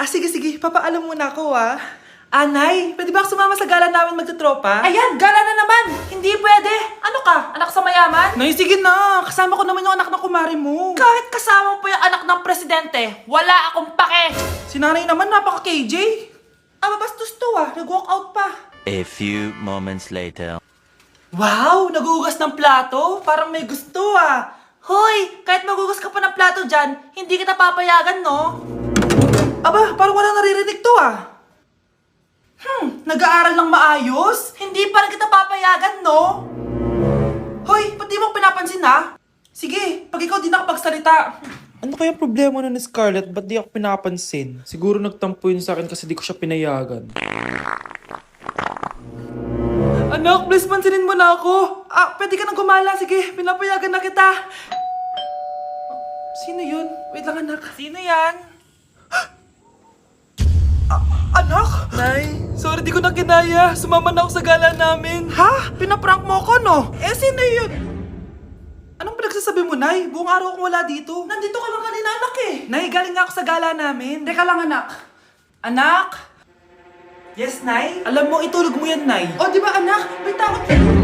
Sige. Papaalam muna ako, Nay, pwede ba ako sumama sa gala namin magtutropa? Ayan, gala na naman! Hindi pwede! Ano ka? Anak sa mayaman? Nay, sige na. Kasama ko naman yung anak ng kumari mo. Kahit kasama mo pa yung anak ng presidente, wala akong pake! Si nanay naman, napaka-KJ. Mabastos to, Nag-walk out pa. A few moments later. Wow, nagugas ng plato. Parang may gusto, Hoy! Kahit magugas ka pa ng plato dyan, hindi kita papayagan, no? Parang wala naririnig to, Nag-aaral ng maayos? Hindi pa rin kita papayagan, no? Hoy, ba't di mo pinapansin, Sige, pag ikaw di nakapagsalita. Ano kaya problema nun ni Scarlett? Ba't di ako pinapansin? Siguro nagtampo yun sa akin kasi di ko siya pinayagan. Anak, please pansinin mo na ako. Pwede ka nang gumala. Sige, pinapayagan na kita. Sino yun? Wait lang, anak. Sino yan? Anak? Nay, sorry di ko na kinaya. Sumama na ako sa gala namin. Ha? Pinaprank mo ako, no? Sino yun? Anong pinagsasabi mo, Nay? Buong araw akong wala dito. Nandito ka lang kanina, anak Nay, galing nga ako sa gala namin. Teka lang, anak. Anak? Yes, Nay? Alam mo, itulog mo yan, Nay. O, di ba, anak? May takot.